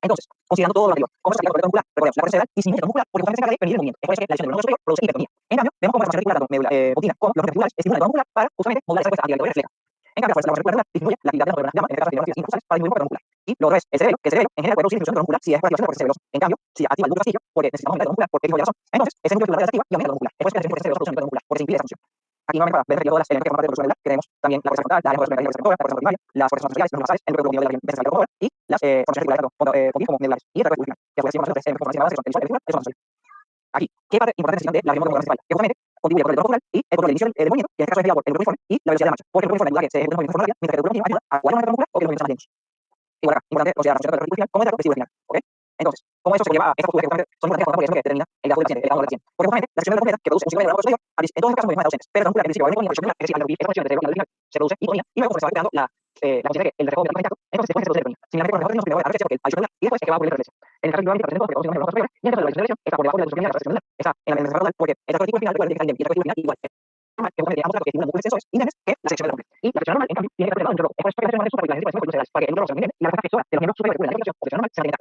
Entonces, considerando todo lo anterior, ¿cómo se aplica el muscular? Recordemos, la fuerza cerebral disminuye el muscular porque justamente se encarga de permitir el movimiento. Es por eso que la lesión del neuronal superior produce hipertonía. En cambio, vemos cómo la formación reticular tanto continua como los reticulales estimulan el muscular para justamente modular esa respuesta actividad refleja. En cambio, la fuerza reticular disminuye la actividad de las neuronas gamma, en este caso de neuronas impulsores, para disminuir el muscular. Y lo otro es el cerebro, que el cerebro en general puede producir disminución del muscular si es por activación del corteza cerebroso. En cambio, si activa el núcleo castillo, porque necesitamos aumentar el muscular porque es razón, entonces ese núcleo cerebral se activa y aumenta el muscular. Es por eso que la corteza cerebrosa produce un muscular, porque se impide esa función. Aquí nuevamente para ver todas las elementos que forman parte de la evolución cerebral, que tenemos también la fuerza frontal, la fuerza frontal, la fuerza primaria, las fuerzas sensoriales, los nasales, el propio nivel de la defensa cerebral y las formaciones articulares tanto como medulares. Y el recuerdo final, que a su vez nosotros elementos formaciones básicas son el visual, el visual, el aquí, ¿qué parte importante necesitan de la reunión muscular principal? Que justamente contribuye con el control y el control del inicio del movimiento, que en este caso es mediado por el grupo uniforme y la velocidad de la marcha. Porque el grupo uniforme ayuda a que se ejecute un movimiento de forma rápida, mientras que el grupo ayuda a guardar un movimiento muscular o que los movimientos sean más lentos. Igual acá, importante considerar la función del final como el vestibular final, ¿ok? Entonces, ¿cómo eso se lleva a estas posturas que justamente son importantes porque es lo que determina el gasto del paciente, el gasto del paciente? Porque justamente la sección de la que produce un ciclo de superior, en todos los casos muy más ausentes, pero la muscular en principio va a venir con la es decir, al repetir esa función del cerebro final se produce hipotonía y luego se va creando la posibilidad de que el reflejo mecánico intacto, entonces después se produce hipotonía. Similarmente con el reflejo no va a haber porque el cerebral y después es que va a ocurrir la reflexión. En el caso individual presente porque produce un superior y en el caso de la reflexión está por debajo de la reflexión cerebral, está en la cerebral porque el retículo final tiene que estar indemne y el retículo final igual. Que justamente ambos datos que estimulan músculos extensores indemnes que la sección del hombre. Y la flexión normal, en cambio, tiene que estar relevado entre los. Es por eso que la flexión normal es superarticular para que el número se indemne y la fuerza flexora de los miembros superiores de la flexión o flexión normal se mantenga.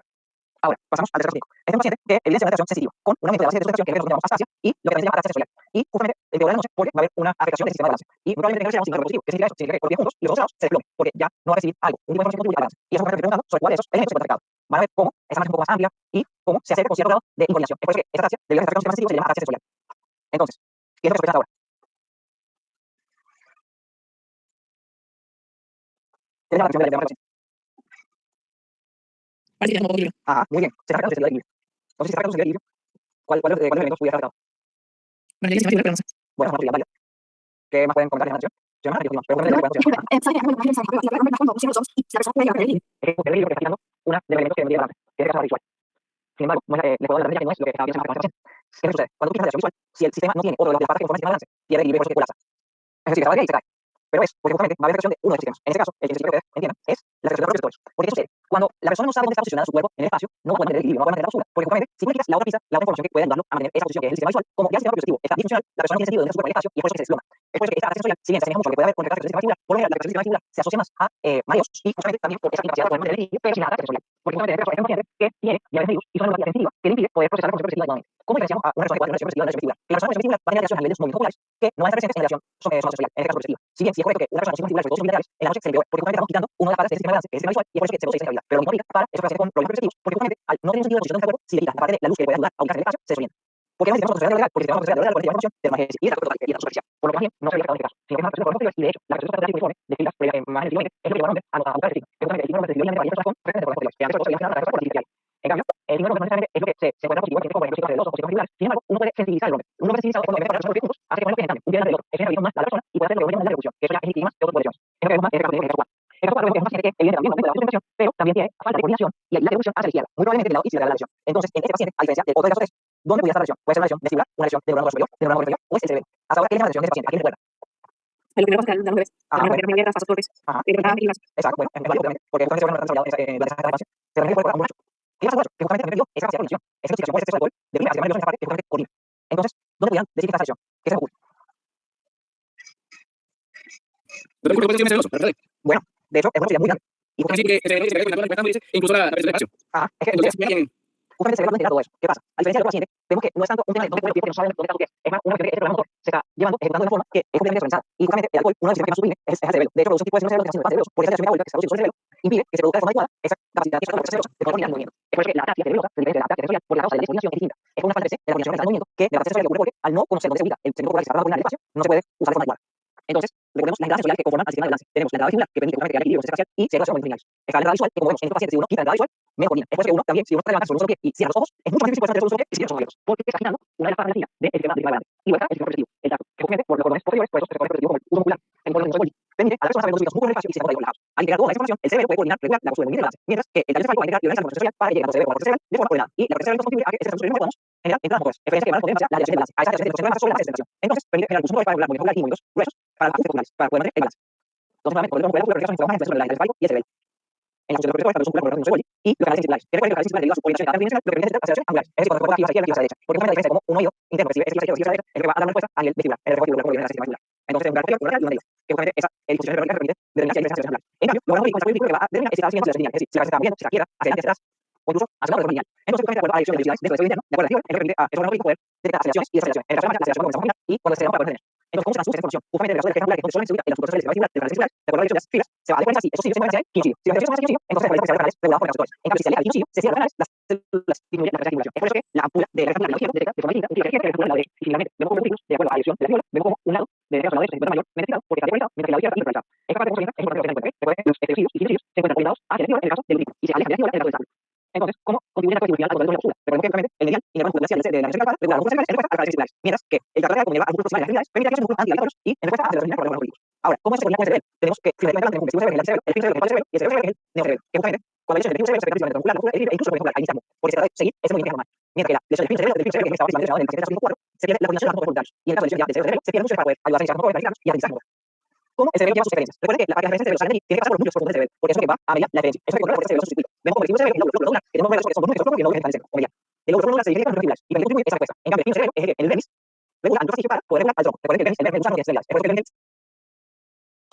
Ahora, pasamos al tercer técnico. Este es un paciente que evidencia una reacción sensitiva con un aumento de la base de sustentación que nosotros llamamos astasia y lo que se llama ataxia sensorial. Y justamente empeora la noche porque va a haber una afectación del sistema de balance. Y muy probablemente tenga un síndrome positivo. ¿Qué significa eso? Significa que por los pies juntos y los dos lados se desplome porque ya no va a recibir algo, un tipo de información que contribuye al balance. Y eso es lo que estoy preguntando sobre cuáles de esos elementos se encuentran afectados. Van a ver cómo esa marcha es un poco más amplia y cómo se acerca con cierto grado de incoordinación. Es por eso que esta ataxia, debido a esta afección del sistema sensitivo, se le llama ataxia sensorial. Entonces, ¿qué es lo que se presenta ahora? ¿Qué es la afección del paciente? Parece que es un poco equilibrio. Ajá, muy bien. Se está afectando su sentido de equilibrio. Entonces, si se está afectando su sentido de equilibrio, ¿cuál de los elementos pudiera estar afectado? Bueno, yo diría que pero no sé. Bueno, es una posibilidad válida. ¿Qué más pueden comentar en la nación? Yo no, pero Disculpa, ¿sabes qué? Bueno, la persona puede llegar a perder y la persona puede llegar a perder. es el peligro que está quitando una de los elementos que vendría delante, que es el caso visual. Sin embargo, les puedo dar la que no es lo que estaba bien llamado ¿Qué sucede? Cuando tú tienes radiación visual, si el sistema no tiene otro de los partes que conforman el sistema de balance, pierde equilibrio y por eso colapsa. Es decir, se va de ahí y se cae. Pero es porque justamente va a haber reflexión de uno de los sistemas. En este caso, el que necesito que ustedes entiendan es la reflexión de los receptores. Porque ¿qué sucede? Cuando la persona no sabe dónde está posicionada su cuerpo en el espacio, no va a poder mantener el equilibrio, no va a poder mantener la postura. Porque justamente, si tú le quitas la otra pista, la otra información que puede ayudarlo a mantener esa posición que es el sistema visual, como ya el sistema proprioceptivo está disfuncional, la persona no tiene sentido de dónde está su cuerpo en el espacio y es por eso que se desploma. Es por eso que esta adaptación social, si bien se asemeja mucho a lo que puede haber con el sistema vestibular, por lo general la reflexión del sistema vestibular se asocia más a mareos y justamente también por esa incapacidad de poder mantener el equilibrio, pero sin nada sensorial. Porque justamente el cerebro es consciente que tiene diabetes mellitus y son neuropatía sensitiva que le impide poder procesar la concepción perceptiva adecuadamente. ¿Cómo diferenciamos a una persona que puede tener una reflexión perceptiva de la reflexión vestibular? Que la persona con reflexión vestibular va a tener reacciones a nivel de sus movimientos oculares que no van a estar presentes en relación sensorial, en este caso perceptiva. Si bien sí es correcto que una persona con signos vestibulares, sobre todo sus bilaterales, en la noche se le peor, porque justamente estamos quitando una de las partes de este sistema de balance, que es el sistema visual, y es por eso que se produce inestabilidad. Pero lo mismo aplica para esos pacientes con problemas perceptivos, porque justamente al no tener un sentido de posición de cuerpo, si le quitas la parte de la luz que le puede ayudar a ubicarse en el espacio, se desorienta. Porque no necesitamos considerar legal, porque si tenemos considerar legal, podemos llevar información de la emergencia y de la total y de la superficial. Por lo que más bien no se vería en este caso, sino que es una persona con y de hecho, la persona con uniforme descritas más en el siglo XX es lo que llevaron a buscar el signo. Que justamente el signo perceptivo viene de varias personas con referentes de problemas que antes solo se habían generado la respuesta por la artificial. En cambio, el signo no necesariamente es lo que se encuentra positivo en como por ejemplo signos de los o signos regulares. Sin embargo, uno puede sensibilizar el hombre. Uno puede sensibilizar cuando en vez de poner juntos, hace que ponerlo en un bien del otro. Es generalizar más la persona y puede hacer lo que llaman la evolución, que eso ya es el más de otras posiciones. Es lo que vemos más en el caso de el caso 4. El caso 4 es un paciente que evidentemente también la concentración, pero también tiene falta de coordinación y la evolución hacia la izquierda, muy probablemente del lado izquierdo de la lesión. Entonces, en este paciente, a diferencia del otro de los tres, ¿dónde puede estar la lesión? Puede ser una lesión vestibular, una lesión del neuronal superior, del neuronal inferior, o es el cerebelo. Hasta ahora, ¿qué es la lesión de este paciente? ¿A quién le recuerda? Lo primero que damos es Ajá, la bueno. mayoría de las fases torres. Ajá. Y las Exacto, bueno, es válido, obviamente, porque justamente se vuelve desarrollado durante esa infancia. Se refiere por un borracho. ¿Qué pasa, borracho? Que justamente también perdió esa capacidad de coordinación. Esa intoxicación por exceso de alcohol deprime hacia una lesión de esa parte que justamente coordina. Entonces, ¿dónde podrían decir que está esa lesión? ¿Qué se me ocurre? Pero ¿por qué puede ser celoso? ¿Verdad? Bueno, de hecho, es una posibilidad muy grande. Y Porque así que se ve comentando la encuesta dice incluso la presión de acción. Ajá, es que Entonces, ya tienen justamente se ve todo eso. ¿Qué pasa? A diferencia del paciente, vemos que no es tanto un tema de dónde pone el pie, porque no saben dónde está su pie. Es más, una cuestión de que este programa motor se está llevando, ejecutando de una forma que es completamente desorganizada. Y justamente el alcohol, uno de los sistemas que más sublime es el cerebelo. De hecho, produce un tipo de síndrome del cerebelo que se llama cerebelo, porque esa reacción metabólica que se produce sobre el cerebelo impide que se produzca de forma adecuada esa capacidad que es la cerebrosa de coordinar el movimiento. Es por eso que la ataxia cerebelosa se diferencia de la ataxia sensorial, porque la causa de la descoordinación es distinta. Es por una falta de la coordinación del movimiento que de la ataxia sensorial ocurre porque al no conocer dónde se ubica el centro corporal que se trata de coordinar el espacio, no se puede usar de forma adecuada. Entonces, recordemos las entradas sensoriales que conforman al sistema de balance. Tenemos la entrada vestibular, que permite justamente crear equilibrio espacial y se relaciona con lineales. Está la entrada visual, que como vemos en estos pacientes, si uno quita la entrada visual, menos coordina. Es por eso que uno también, si uno está de la sobre un solo pie y cierra los ojos, es mucho más difícil poder hacer un solo pie y si cierra los ojos, porque está girando una de las partes de la del sistema de balance. Y vuelta el sistema perceptivo, el tacto, que justamente por los cordones posteriores, por eso se reconoce perceptivo como el uso muscular, en el muscular permite a la persona saber dónde se ubican sus músculos en el espacio y se encuentra relajados. Al integrar toda la información, el cerebro puede coordinar, regular la postura del movimiento de balance, mientras que el taller cefálico va a integrar y organizar la información sensorial para que llegue tanto cerebro como la corteza cerebral de forma ordenada. Y la corteza cerebral es posible a que ese transcurso que podamos generar entradas motores, experiencias que van a poder demasiado la dirección del balance. A esa dirección del balance sobre la base de sensación. Entonces, permite generar impulsos motores para regular movimientos oculares y movimientos gruesos para los ajustes oculares, para poder mantener el balance. Entonces, nuevamente, volvemos a ver la comunicación entre la del cefálico y el cerebelo. En la función del proceso muscular, por ejemplo, y los canales circulares. Que recuerden que los canales circulares debido a su coordinación interdimensional, lo que permite hacer aceleraciones angulares. Es decir, cuando el cuerpo va hacia la izquierda y hacia la derecha. Porque justamente la diferencia es como un oído interno recibe ese hacia la derecha, es lo que va a dar una respuesta a nivel vestibular, en el reflejo vestibular, del sistema vestibular. Entonces, un gran posterior, un lateral y un anterior. Que justamente esa disposición cerebral permite determinar si hay diferencias angulares. En cambio, lo vamos a ver con el vehículo que va a determinar si está siguiendo hacia la lineal. Es decir, si la cabeza está moviendo, si está izquierda, hacia adelante, hacia atrás, o incluso hacia un lado de forma lineal. Entonces, justamente de acuerdo a la dirección de velocidades dentro del cerebro interno, de acuerdo al vehículo, es lo que permite a esos órganos poder detectar aceleraciones y desaceleraciones. En el caso de la aceleración comenzamos a caminar y cuando aceleramos para poder detener. Entonces, ¿cómo se transduce esa información? Justamente en el caso de la eje angular, que solamente se ubica en los sucesores del sistema vestibular, de los canales circulares, de acuerdo a la dirección de las fibras, se va a decorar así. Eso sí, se mueve hacia el quinocilio. Si la dirección se mueve hacia el quinocilio, entonces se realiza canales regulados por receptores. En cambio, si se aleja del quinocilio, se cierran los canales, las células disminuyen la frecuencia de estimulación. Es por eso que la ampolla de la región angular detecta de forma distinta un tipo de región del lado derecho. Y finalmente, vemos como los múltiplos, de acuerdo a la dirección de la fibra, vemos como un lado de la lado derecho se encuentra mayormente estirado porque está deconectado, mientras que el lado izquierdo está hiperconectado. Esta parte es importante que se encuentre. Recuerden que los estereocilios y quinocilios se encuentran orientados hacia el exterior en el caso del único y se alejan de la fibra en el caso del cálculo. Entonces, ¿cómo contribuye la flexibilidad al control de la postura? Recordemos que realmente el medial y la musculación de la región regula los músculos celulares en respuesta a las circulares, mientras que el cartílago como lleva a músculos proximales de las circulares permite que esos músculos antidilatóreos y en respuesta a las por los políticos. Ahora, ¿cómo se coordina con el cerebro? Tenemos que finalmente tenemos un vestibulo cerebral, el cerebro, el cerebro y el cerebro es el neocerebro, que justamente cuando la lesión del cerebro se permite muscular, la muscular e incluso por al mismo porque se trata de seguir ese movimiento normal. Mientras que la lesión del cerebro, que es esta base mencionada en el paciente 4, se pierde la coordinación de los voluntarios y en el caso de la lesión del cerebro se pierde mucho para poder ayudar a iniciar motores y aprendizaje motor. ¿Cómo el cerebro lleva sus diferencias? Recuerden que la parte de la referencia cerebral tiene que pasar por los núcleos profundos del cerebro, porque eso es lo que va a mediar la diferencia. Eso es lo que controla por qué el cerebro sustituido. Vemos como el cerebro es el lóbulo que tenemos que son los núcleos que no vienen o medial. El lóbulo profundo se divide en los fibras y permite esa respuesta. En cambio, el cerebro es el dermis regula al núcleo para poder regular al tronco. Recuerden que el dermis usa nutrientes celulares.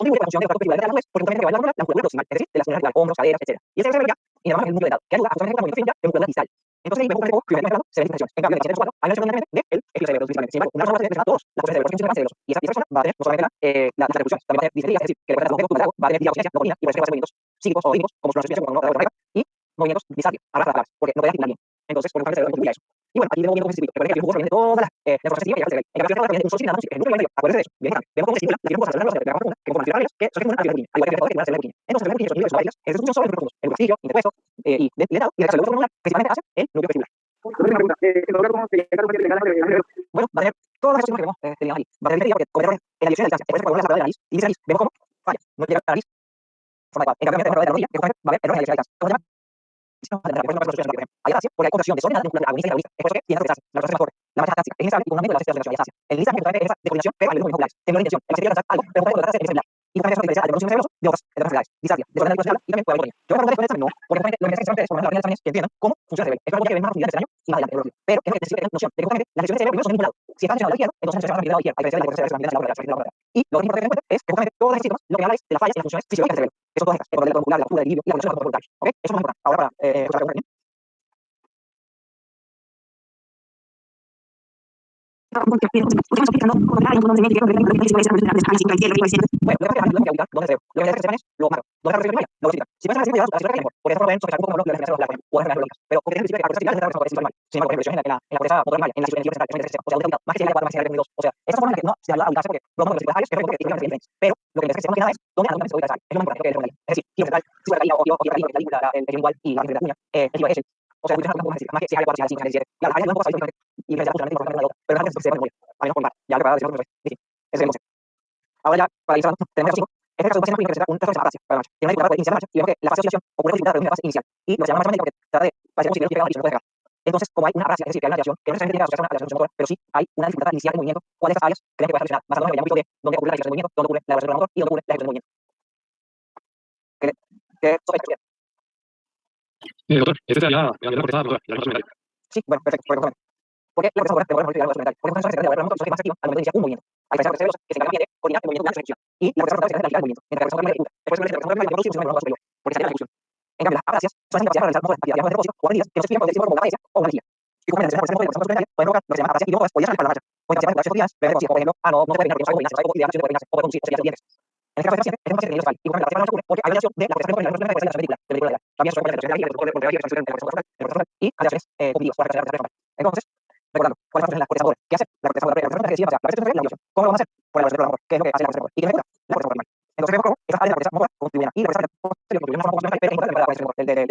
Es por eso que el dermis contribuye a la función del aparato vestibular de la nubes, porque justamente va a regular la musculatura proximal, es decir, de las unidades hombros, caderas, etc. Y ese cerebro ya inervamos el núcleo de lado, que ayuda a justamente la movimiento fino de musculatura distal. Entonces ahí vemos un poco que primero se ven diferenciaciones. En cambio, el paciente 4 hay una versión fundamentalmente del espíritu cerebro principalmente. Sin embargo, una persona va a tener todos las funciones cerebrales cerebrosas y esa persona va a tener no solamente las repercusiones, también va a tener disferias, es decir, que le puede dar los va a tener disausencia, dopamina y por eso va a hacer movimientos psíquicos o rítmicos, como su respiración cuando uno da la y movimientos disarquia, arrastra porque no puede estimular bien. Entonces, por lo tanto, el cerebro contribuye a eso. Y bueno, aquí vemos bien cómo se circuito. Recuerden que el flujo viene de todas las información sensitiva y al cerebro. En cambio, la de un solo sitio, es el núcleo medio. Acuérdense de eso. Bien importante. Vemos cómo se circula la fibra muscular de la profunda, que conforman fibras que son una fibra pequeña, al igual que el que la pequeña. Entonces, el pequeño son fibras es sobre el profundo, el castillo, interpuesto y lentado, y el cerebro celular principalmente hace el núcleo vestibular. Bueno, va a tener todas las cosas que vemos teníamos aquí. Va a tener porque comer errores en la dirección de la distancia. Es por eso que cuando la de la nariz y dice nariz, vemos cómo falla. No llega a la nariz de forma adecuada. En cambio, tenemos la rodilla, que va a haber errores en la dirección de la distancia. ¿Cómo se llama? Hay gracia porque hay contracción desordenada de musculatura agonista y agonista. Es por eso que tiene que retrasarse. La retracción es más fuerte. La marcha táctica es inestable y con un aumento de la velocidad de la ácido. El inicial es esa decoloración, pero a niveles muy populares. Tengo la intención, el material de algo, pero puede lograr hacer ese y justamente eso diferencia al evolución cerebroso de otras enfermedades, disacia, desorden de la y también puede haber yo voy a hablar de esto no, porque justamente lo que necesitan ustedes, por lo menos la primera exámenes, que entiendan cómo funciona el cerebro. Es algo que ven más profundidad este año y más adelante, pero es que necesito tener noción de que justamente las lesiones del cerebro primero son de ningún lado. Si están lesionados al izquierdo, entonces se van a al izquierdo, a diferencia de la corteza cerebral de la derecha. Y lo que es importante es que justamente todos estos síntomas lo que habla es de las fallas en las funciones fisiológicas del cerebro, que son todas estas, el control muscular, la postura, el equilibrio y la conexión con los voluntarios. ¿Ok? Eso es muy importante. Ahora para escuchar la pregunta. Porque estamos aplicando como tal un montón de métricas con la visualización de las áreas que bueno, lo que pasa es que lo que ubicar dónde se ve. Lo que necesitan es lo macro. ¿Dónde está la primaria? Lo visitan. Si piensan en la ciudad de porque eso lo ven sobre algún como de las enfermedades o las enfermedades pero porque tienen principio de la corteza cerebral es la corteza principal. Sin embargo, por ejemplo, en la corteza motor normal, en la fisiología central, o sea, la más que se más o sea, esas formas en las que no se habla a ubicarse porque lo vamos a decir las áreas que es que tienen diferentes, pero lo que necesitamos que nada es dónde se ubica esa área. Es lo más importante que es es decir, si central, si la o la lígula, el igual y la uña, el ese. O sea, muchas cosas más que si hay 4, si hay 5, si hay 7. Las áreas no cosas diferentes y diferenciar funcionalmente por una de la otra, pero la gente se puede morir. A menos por mar. Ya lo que va a decir, ese es el concepto. Ahora ya, para ir cerrando, tenemos el caso 5. Este caso va a representar un trazo de fase para la marcha. Tiene una dificultad para iniciar la marcha y vemos que la fase de oscilación ocurre con dificultad de la fase inicial. Y lo llamamos marcha porque trata de parecer como si hubiera un pegado y entonces, como hay una racia, es decir, que hay una relación, que no necesariamente tiene que asociarse a una relación motora, pero sí hay una dificultad inicial de movimiento, ¿cuáles de estas áreas creen que puede estar relacionada? Basándonos en el ámbito de dónde ocurre la relación de movimiento, dónde ocurre la relación del motor y dónde ocurre la relación de movimiento. ¿Qué sospechas? Doctor, esta sería la corteza motora, la corteza mental. Sí, bueno, perfecto, correcto. ¿Por qué la corteza motora te vuelve a modificar la porque la corteza cerebral son más activas al momento de iniciar un movimiento. A diferencia de los cerebros que se encargan de coordinar el movimiento de la ejecución. Y la corteza motora se encarga de realizar el movimiento, mientras la corteza motora ejecuta. Es por eso que la corteza motora produce un movimiento superior, porque sería la ejecución. En cambio, las apraxias son las incapacidades para realizar modos de actividad de depósito o actividades que no se explican por decirlo como una apraxia o una energía. Y como mencionamos por ejemplo, de la pueden provocar lo que se llama apraxia y luego podría salir para la marcha. O incapacidades para actividades, por ejemplo, no se puede caminar porque no sabe coordinar, no se puede coordinar, o puede conducir, o sería dientes. En este caso de paciente, es un paciente que y como la ocurre porque hay relación de la corteza cerebral con la corteza ventricular, de la película. También son relaciones de la y relaciones cognitivas o relaciones entonces, recordando, ¿cuáles son las cortezas motores? ¿Qué hace la corteza motora? La corteza motora que decía, o sea, la corteza cerebral y la visión. ¿Cómo lo vamos a hacer? Por la velocidad del amor, que es lo que hace la corteza motora. ¿Y qué mejora? La corteza motora. Entonces vemos cómo esas áreas de la corteza motora contribuyen y la corteza posterior contribuye de una forma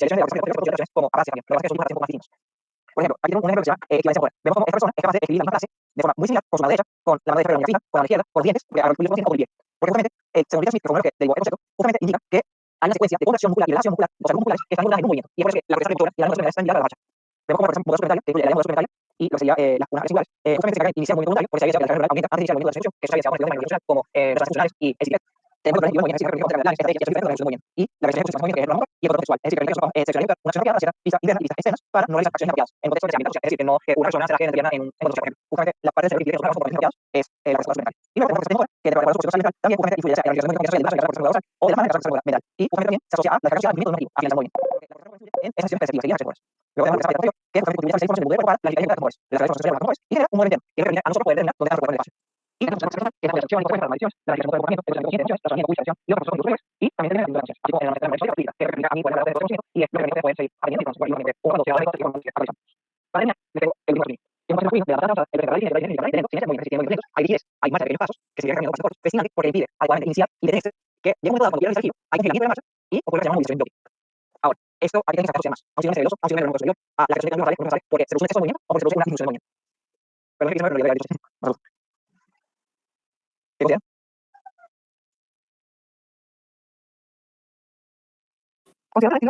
positiva, pero importante para la corteza motora, del corteza motora. Al punto de que si hay lesiones de la corteza motora, producen como apraxia también. Lo que pasa es que son apraxias un poco más distintas. Por ejemplo, aquí tenemos un ejemplo que se llama equivalencia motora. Vemos cómo esta persona es capaz de escribir la misma frase de forma muy similar con su mano derecha, con la mano derecha fija, con la izquierda, con los dientes, porque ahora el público o con el pie. Porque justamente, según Smith, que fue lo que derivó el concepto, justamente indica que hay una secuencia de contracción muscular y relación muscular, o sea, musculares que están unidas en un movimiento. Y es por eso que la corteza motora y la motora están ligadas a la marcha. Vemos como, por ejemplo, motor suplementario, que incluye la motor suplementaria y lo que sería las unas singulares. Justamente se encarga de iniciar el movimiento voluntario, porque se había que la carga aumenta antes de iniciar el movimiento de la ejecución, que eso se había llamado el movimiento como relaciones funcionales y el ciclo. Tenemos que movimientos estrategias estrategias movimiento y la versión de movimiento que es el y el contextual. Es decir, que una acción bloqueada, pista interna y pistas externas para no realizar acciones bloqueadas en contexto de desplazamiento. Es decir, que no que una persona se la quede en un contexto, por ejemplo. Justamente la parte del cerebro que tiene los bloqueados es la respuesta mental. Y luego tenemos que de acuerdo con su también justamente influye en la realización de movimiento que se o de la manera de la mental. Y justamente también se asocia a la capacidad de movimiento normativo, a el movimiento. En esas acciones perceptivas, seguidas las luego tenemos el desarrollo que contribuye al 6% de propagar la diferencia de las motores, de las relaciones y genera un movimiento que permite a nosotros poder determinar dónde está el espacio. Y tenemos una persona que es la percepción y la maldición, la realización del comportamiento, el consciente, la razonamiento, la y otros procesos industriales, y también tenemos la así como en la memoria política, que replica a mí por la de conocimiento y es lo que permite poder seguir aprendiendo y consecuentemente o cuando se haga y cuando se aplica. Para mí, le tengo el último sonido. Es un proceso de la batalla, el recabar y el movimientos, hay movimientos, hay marcha de pequeños pasos que se llegan caminando por precisamente porque impide adecuadamente iniciar y detenerse, que llega un momento cuando quiere realizar el giro, hay un giro de marcha y ocurre lo que se llama movilización bloque. Ahora, esto aquí hay que sacar más. Aunque no es aunque no es superior a la creación de cambios radicales, porque se produce un exceso de movimiento o porque se produce una disminución de movimiento. Pero no es que se me olvide de ¿Qué consideran?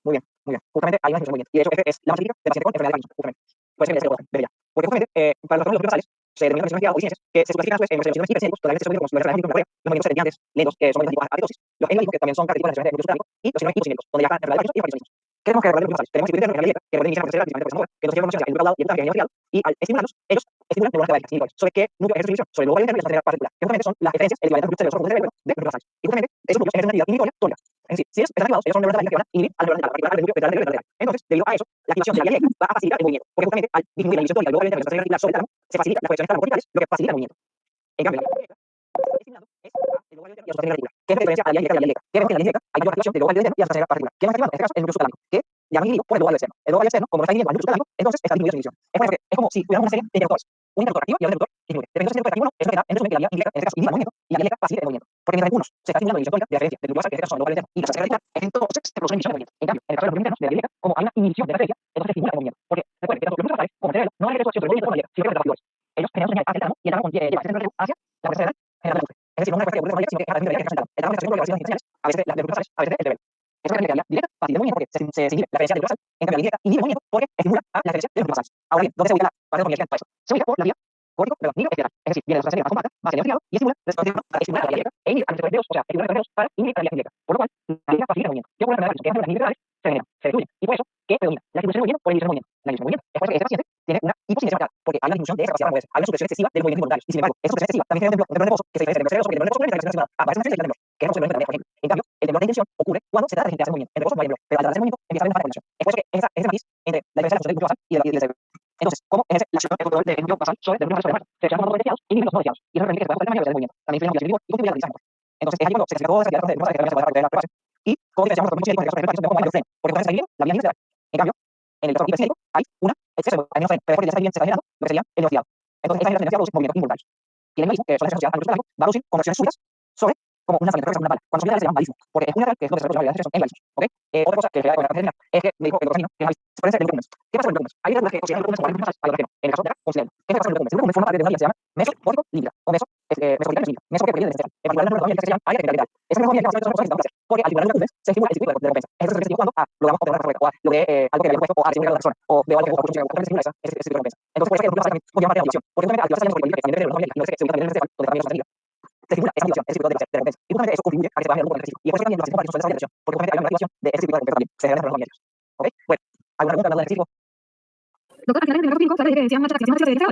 Muy bien, muy bien. Justamente hay una disminución de movimiento. Y de hecho, este es la más crítica de paciente con enfermedad de Parkinson, justamente. Puede ser que debería. Porque justamente, para los universales, se determinan lesiones o licencias que se clasifican después en lesiones hipercénicos, totalmente se como los movimientos desviantes, lentos, que son movimientos a pitosis, los hemorrágicos, que también son característicos de las lesiones de núcleo y los síndromes hipocínicos, donde ya están enfermedades de Parkinson y Parkinsonismo. ¿Qué tenemos que recordar de los universales? Tenemos que la dieta, que pueden iniciar la tercera principalmente por que nos lleva a el lado y el glúteo genial y al estimularlos, ellos estimulan neuronas de base sobre qué núcleo ejerce su división, sobre el globo y la particular, que justamente son las diferencias, el equivalente del cerebro de los universales. Y justamente, esos núcleos ejercen una actividad inhibitoria tónica. Es decir, si ellos están activados, ellos son neuronas de que van a inhibir al neuronal particular del núcleo del lateral. Entonces, debido a eso, la activación de la vía va a facilitar el movimiento, porque justamente al disminuir la división tónica del globo sobre el tálamo, se facilita las conexiones tálamo-corticales, lo que facilita el movimiento. En cambio, la estimulando es el globo y la reticular. ¿Qué es la diferencia a la vía directa y a la directa? ¿Qué vemos que en la directa hay mayor relación del globo y la trasera particular? ¿Qué más activando? En este caso, el núcleo subtalámico, que ya no inhibido por el globo externo. El globo externo, como no está inhibiendo al núcleo subtalámico, entonces está disminuyendo su división. Es como si tuviéramos una serie de interruptores. Un interruptor activo y otro interruptor disminuye. Dependiendo del interruptor activo, es lo que da en resumen que la vía indirecta, en este caso, inhiba el movimiento y la vía directa facilita el movimiento. Porque mientras en unos se está estimulando la división tónica de la referencia del núcleo basal, que en este caso son el globo externo y la trasera reticular, entonces se produce inhibición del movimiento. En cambio, en el caso de los movimientos internos de la vía directa, como hay una inhibición de la referencia, entonces se estimula el movimiento. Porque recuerden que tanto los núcleos basales como el cerebro no hay acción sobre el movimiento de la directa, sino que es ellos generan una señal hacia el tálamo y el tálamo lleva ese centro hacia la corteza cerebral generando el es decir, no una respuesta de sino que es a través de la directa que el tálamo está haciendo lo que señales, a veces las neuronas a veces el cerebro. Eso es la vía directa facilita el movimiento porque se inhibe la referencia del basal, en cambio la directa inhibe el movimiento porque estimula a la referencia de los basales. Ahora bien, ¿dónde se ubica para hacer para eso. Se ubica por la vía córtico, perdón, nigroestelar. Es decir, viene de la sustancia más compacta, más semiauxiliado y estimula para estimular la vía directa e inhibir a los o sea, estimular los para inhibir la vía indirecta. Por lo cual, la vía facilita el movimiento. ¿Qué ocurre con las neuronas individuales? Se generan, se destruyen. Y por eso, ¿qué predomina? La distribución del movimiento por el inicio del movimiento. La distribución del movimiento. Es por eso que este paciente tiene una hiposíntesis frontal, porque hay una disminución de esa capacidad de moverse, hay una supresión excesiva del movimiento involuntario. Y sin embargo, esa supresión excesiva también genera un temblor nervioso que se diferencia del nervioso, porque el temblor nervioso es la reacción relacionada a varias acciones del temblor, que es el temblor de por ejemplo. En cambio, el temblor de intención ocurre cuando se trata de regenerarse el movimiento. En reposo no hay temblor, pero al tratarse el movimiento empieza a haber una coordinación. Es por eso que ese es el matiz entre la diferencia de la función del glúteo basal y del cerebro. Entonces, ¿cómo ejerce la acción del control del glúteo basal sobre el glúteo basal sobre la marcha? Se llaman modos deseados y inhibir los modos deseados. Y eso permite que se pueda controlar el movimiento. También influye en la movilidad y contribuye a la aprendizaje. Entonces, es allí cuando se clasifica todo esa actividad de glúteo basal que también se puede para la y cómo diferenciamos los movimientos cinéticos de los movimientos de freno, porque entonces ahí viene la vía libre. En cambio, en el caso hipercinético hay una exceso de freno, pero porque ya se está generando lo que sería el neofiado. Entonces, esta generación produce movimientos involuntarios. Y el animalismo, que son las asociadas al glúteo va a producir conversiones súbitas sobre como un lanzamiento, una bala. Cuando son se llaman balismo, porque es una que es lo que se reproduce en en balismos. ¿Ok? Otra cosa que se da con la tercera es que me dijo el doctor Camino que es se parece el documento. ¿Qué pasa con el documento? Hay algunas que consideran el documento como algo más al terreno. En el caso de la consideran. ¿Qué pasa con el documento? El documento forma parte de una vía que se llama mesocórtico límbica o mesocortical límbica. Meso que proviene del central. En particular, la que se llama área temporal. Esa es la vía que nosotros podemos hacer porque al estimular el documento se estimula el circuito de recompensa. Eso es lo que se cuando logramos obtener una respuesta o logré algo que había puesto o a la persona o veo algo que se estimula ese circuito de recompensa. Entonces, por eso que el documento conlleva parte de la activación. Porque justamente activarse el circuito de recompensa y no sé qué se ubica en el central donde también es se estimula esa activación, ese circuito de recompensa. Y justamente eso contribuye a que se baje el grupo específico. Y por eso también los sistemas son de activación, porque justamente hay una activación de ese circuito de recompensa también. Se generan los movimientos. ¿Ok? Bueno, ¿alguna pregunta hablando del específico? Doctor, al final del clínico sale que decían marcha tracción se realiza.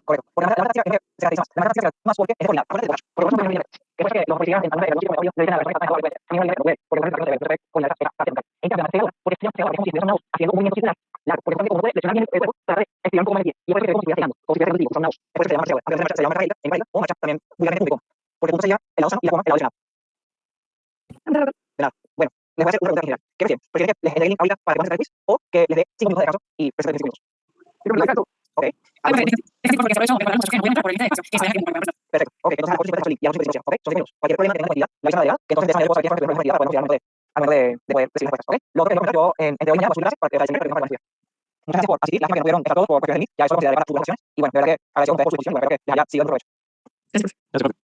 Correcto. Porque la marcha tracción se caracteriza más. La marcha tracción más porque es coordinada. Acuérdate de por lo menos que es que los policías en alguna de los últimos audios le dicen a la persona que está en el porque por ejemplo la persona con la era parte en cambio la marcha porque se llama como si estuviera haciendo un movimiento circular. Por ejemplo, como puede lesionar bien el cuerpo para estirar un poco más el pie. Y por eso que como si estuviera pegando, como si estuviera haciendo son naus. Es por eso que se llama marcha. A veces marcha se llama marcha en baile o marcha también vulgarmente público. Porque junto se llama el ausan y la coma el ausenado. De nada. Bueno, les voy a hacer una pregunta general. ¿Qué prefieren? ¿Prefieren que les genere ahorita para que conteste el quiz o que les dé 5 minutos de descanso y presenten 5 minutos? Ok. Perfecto. Ok, entonces la próxima y a la próxima ok, son 5 minutos. Cualquier problema que tengan con actividad, la avisan a la delegada, que entonces de esa manera puedo saber quién fue el mejor para poder de poder decir las respuestas. Ok. Lo otro que les voy a comentar yo en teoría voy a subir clases para que para que para muchas gracias por asistir, lástima que no pudieron estar todos por cuestiones de mí, ya eso lo consideraré para futuras ocasiones. Y bueno, de verdad que agradezco a ustedes por su disposición y bueno, espero que les haya sido de provecho. Gracias, profe.